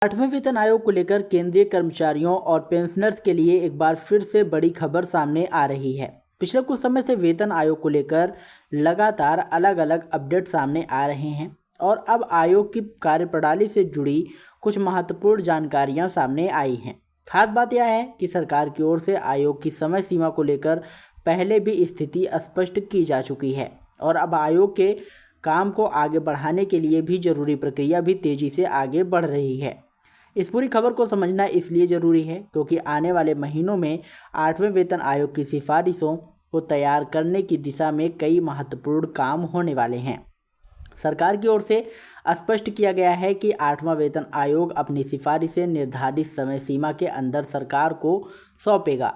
8वें वेतन आयोग को लेकर केंद्रीय कर्मचारियों और पेंशनर्स के लिए एक बार फिर से बड़ी खबर सामने आ रही है। पिछले कुछ समय से वेतन आयोग को लेकर लगातार अलग अलग अपडेट सामने आ रहे हैं और अब आयोग की कार्यप्रणाली से जुड़ी कुछ महत्वपूर्ण जानकारियां सामने आई हैं। खास बात यह है कि सरकार की ओर से आयोग की समय सीमा को लेकर पहले भी स्थिति स्पष्ट की जा चुकी है और अब आयोग के काम को आगे बढ़ाने के लिए भी जरूरी प्रक्रिया भी तेजी से आगे बढ़ रही है। इस पूरी खबर को समझना इसलिए ज़रूरी है क्योंकि आने वाले महीनों में 8वें वेतन आयोग की सिफारिशों को तैयार करने की दिशा में कई महत्वपूर्ण काम होने वाले हैं। सरकार की ओर से स्पष्ट किया गया है कि 8वां वेतन आयोग अपनी सिफारिशें निर्धारित समय सीमा के अंदर सरकार को सौंपेगा।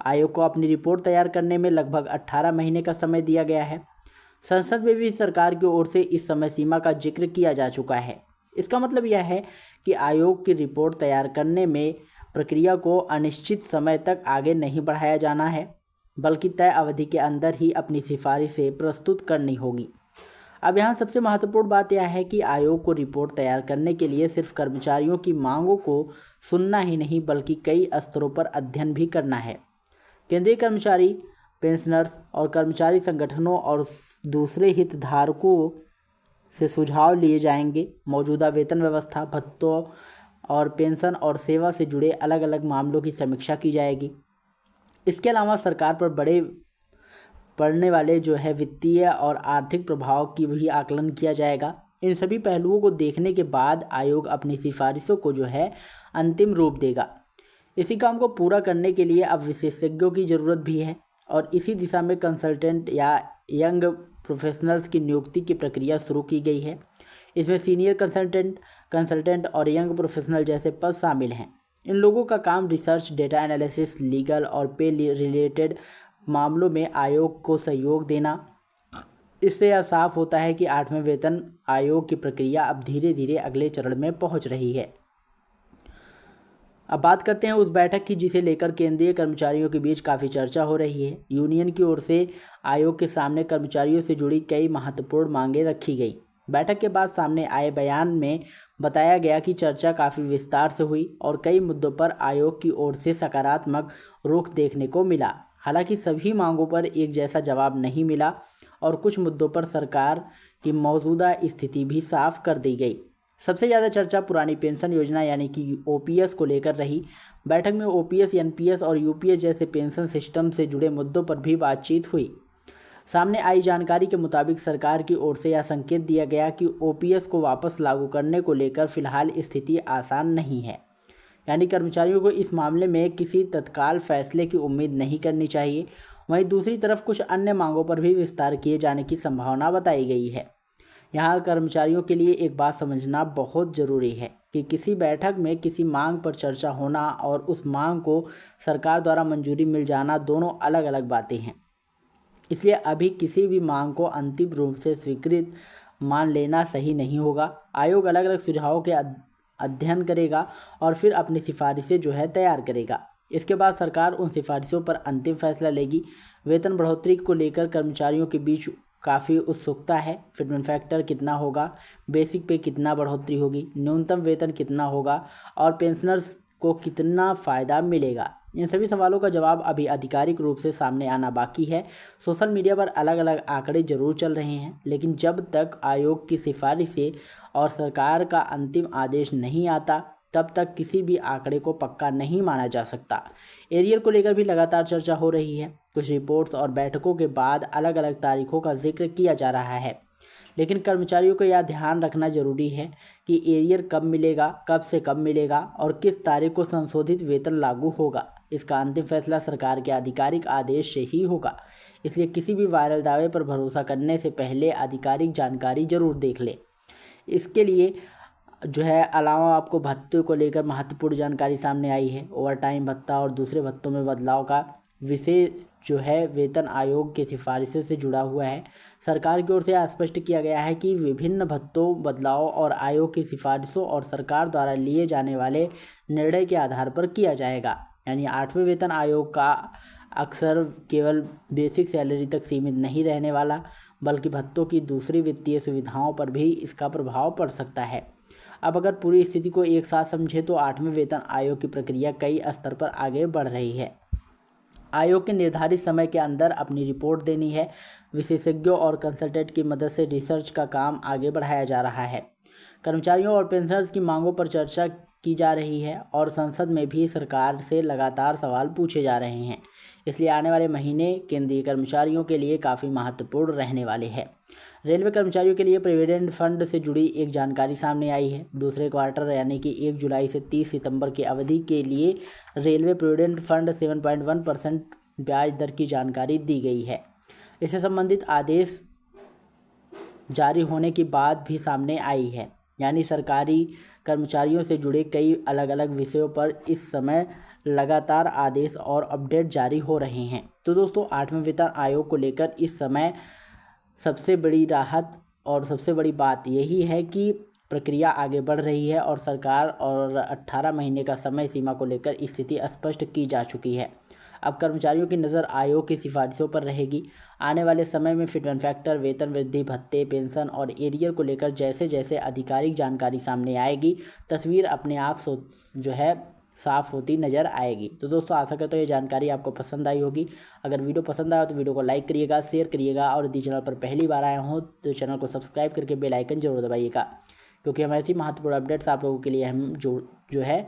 आयोग को अपनी रिपोर्ट तैयार करने में लगभग 18 महीने का समय दिया गया है। संसद में भी सरकार की ओर से इस समय सीमा का जिक्र किया जा चुका है। इसका मतलब यह है कि आयोग की रिपोर्ट तैयार करने में प्रक्रिया को अनिश्चित समय तक आगे नहीं बढ़ाया जाना है, बल्कि तय अवधि के अंदर ही अपनी सिफारिशें प्रस्तुत करनी होगी। अब यहाँ सबसे महत्वपूर्ण बात यह है कि आयोग को रिपोर्ट तैयार करने के लिए सिर्फ कर्मचारियों की मांगों को सुनना ही नहीं बल्कि कई स्तरों पर अध्ययन भी करना है। केंद्रीय कर्मचारी, पेंशनर्स और कर्मचारी संगठनों और दूसरे हितधारकों से सुझाव लिए जाएंगे। मौजूदा वेतन व्यवस्था, भत्तों और पेंशन और सेवा से जुड़े अलग अलग मामलों की समीक्षा की जाएगी। इसके अलावा सरकार पर बड़े पड़ने वाले वित्तीय और आर्थिक प्रभाव की भी आकलन किया जाएगा। इन सभी पहलुओं को देखने के बाद आयोग अपनी सिफारिशों को अंतिम रूप देगा। इसी काम को पूरा करने के लिए अब विशेषज्ञों की ज़रूरत भी है और इसी दिशा में कंसल्टेंट या यंग प्रोफेशनल्स की नियुक्ति की प्रक्रिया शुरू की गई है। इसमें सीनियर कंसल्टेंट और यंग प्रोफेशनल जैसे पद शामिल हैं। इन लोगों का काम रिसर्च, डेटा एनालिसिस, लीगल और पे रिलेटेड मामलों में आयोग को सहयोग देना। इससे यह साफ होता है कि 8वें वेतन आयोग की प्रक्रिया अब धीरे धीरे अगले चरण में पहुंच रही है। अब बात करते हैं उस बैठक की जिसे लेकर केंद्रीय कर्मचारियों के बीच काफ़ी चर्चा हो रही है। यूनियन की ओर से आयोग के सामने कर्मचारियों से जुड़ी कई महत्वपूर्ण मांगें रखी गई। बैठक के बाद सामने आए बयान में बताया गया कि चर्चा काफ़ी विस्तार से हुई और कई मुद्दों पर आयोग की ओर से सकारात्मक रुख देखने को मिला। हालांकि सभी मांगों पर एक जैसा जवाब नहीं मिला और कुछ मुद्दों पर सरकार की मौजूदा स्थिति भी साफ कर दी गई। सबसे ज़्यादा चर्चा पुरानी पेंशन योजना यानी कि ओपीएस को लेकर रही। बैठक में ओपीएस, एनपीएस और यूपीएस जैसे पेंशन सिस्टम से जुड़े मुद्दों पर भी बातचीत हुई। सामने आई जानकारी के मुताबिक सरकार की ओर से यह संकेत दिया गया कि ओपीएस को वापस लागू करने को लेकर फिलहाल स्थिति आसान नहीं है, यानी कर्मचारियों को इस मामले में किसी तत्काल फैसले की उम्मीद नहीं करनी चाहिए। वहीं दूसरी तरफ कुछ अन्य मांगों पर भी विस्तार किए जाने की संभावना बताई गई है। यहाँ कर्मचारियों के लिए एक बात समझना बहुत ज़रूरी है कि किसी बैठक में किसी मांग पर चर्चा होना और उस मांग को सरकार द्वारा मंजूरी मिल जाना दोनों अलग अलग बातें हैं। इसलिए अभी किसी भी मांग को अंतिम रूप से स्वीकृत मान लेना सही नहीं होगा। आयोग अलग अलग सुझावों के अध्ययन करेगा और फिर अपनी सिफारिशें तैयार करेगा। इसके बाद सरकार उन सिफारिशों पर अंतिम फैसला लेगी। वेतन बढ़ोतरी को लेकर कर्मचारियों के बीच काफ़ी उत्सुकता है। फिटमेंट फैक्टर कितना होगा, बेसिक पे कितना बढ़ोतरी होगी, न्यूनतम वेतन कितना होगा और पेंशनर्स को कितना फ़ायदा मिलेगा। इन सभी सवालों का जवाब अभी आधिकारिक रूप से सामने आना बाकी है। सोशल मीडिया पर अलग अलग आंकड़े जरूर चल रहे हैं, लेकिन जब तक आयोग की सिफारिशें और सरकार का अंतिम आदेश नहीं आता तब तक किसी भी आंकड़े को पक्का नहीं माना जा सकता। एरियर को लेकर भी लगातार चर्चा हो रही है। कुछ रिपोर्ट्स और बैठकों के बाद अलग अलग तारीखों का जिक्र किया जा रहा है, लेकिन कर्मचारियों को यह ध्यान रखना जरूरी है कि एरियर कब मिलेगा, कब से कब मिलेगा और किस तारीख को संशोधित वेतन लागू होगा। इसका अंतिम फैसला सरकार के आधिकारिक आदेश से ही होगा। इसलिए किसी भी वायरल दावे पर भरोसा करने से पहले आधिकारिक जानकारी जरूर देख लें। इसके लिए अलावा आपको भत्ते को लेकर महत्वपूर्ण जानकारी सामने आई है। ओवरटाइम भत्ता और दूसरे भत्तों में बदलाव का विषय वेतन आयोग की सिफारिशों से जुड़ा हुआ है। सरकार की ओर से स्पष्ट किया गया है कि विभिन्न भत्तों बदलाव और आयोग की सिफारिशों और सरकार द्वारा लिए जाने वाले निर्णय के आधार पर किया जाएगा। यानी 8वें वेतन आयोग का अक्सर केवल बेसिक सैलरी तक सीमित नहीं रहने वाला, बल्कि भत्तों की दूसरी वित्तीय सुविधाओं पर भी इसका प्रभाव पड़ सकता है। अब अगर पूरी स्थिति को एक साथ समझे तो 8वें वेतन आयोग की प्रक्रिया कई स्तर पर आगे बढ़ रही है। आयोग के निर्धारित समय के अंदर अपनी रिपोर्ट देनी है। विशेषज्ञों और कंसल्टेंट की मदद से रिसर्च का काम आगे बढ़ाया जा रहा है। कर्मचारियों और पेंशनर्स की मांगों पर चर्चा की जा रही है और संसद में भी सरकार से लगातार सवाल पूछे जा रहे हैं। इसलिए आने वाले महीने केंद्रीय कर्मचारियों के लिए काफ़ी महत्वपूर्ण रहने वाले हैं। रेलवे कर्मचारियों के लिए प्रोविडेंट फंड से जुड़ी एक जानकारी सामने आई है। दूसरे क्वार्टर यानी कि 1 जुलाई से 30 सितंबर की अवधि के लिए रेलवे प्रोविडेंट फंड 7.1% ब्याज दर की जानकारी दी गई है। इससे संबंधित आदेश जारी होने की बात भी सामने आई है। यानी सरकारी कर्मचारियों से जुड़े कई अलग अलग विषयों पर इस समय लगातार आदेश और अपडेट जारी हो रहे हैं। तो दोस्तों 8वें वेतन आयोग को लेकर इस समय सबसे बड़ी राहत और सबसे बड़ी बात यही है कि प्रक्रिया आगे बढ़ रही है और सरकार और 18 महीने का समय सीमा को लेकर स्थिति स्पष्ट की जा चुकी है। अब कर्मचारियों की नज़र आयोग की सिफारिशों पर रहेगी। आने वाले समय में फिटमेंट फैक्टर, वेतन वृद्धि भत्ते, पेंशन और एरियर को लेकर जैसे जैसे आधिकारिक जानकारी सामने आएगी, तस्वीर अपने आप जो है साफ होती नज़र आएगी। तो दोस्तों आशा करता हूँ ये जानकारी आपको पसंद आई होगी। अगर वीडियो पसंद आया तो वीडियो को लाइक करिएगा, शेयर करिएगा और यदि चैनल पर पहली बार आए हों तो चैनल को सब्सक्राइब करके बेल आइकन जरूर दबाइएगा, क्योंकि हम ऐसी महत्वपूर्ण अपडेट्स आप लोगों के लिए हम जो है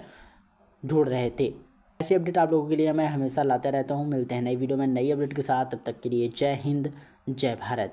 ढूंढ रहे थे। ऐसी अपडेट आप लोगों के लिए मैं हमेशा लाता रहता हूँ। मिलते हैं नई वीडियो में नई अपडेट के साथ, तब तक के लिए जय हिंद, जय भारत।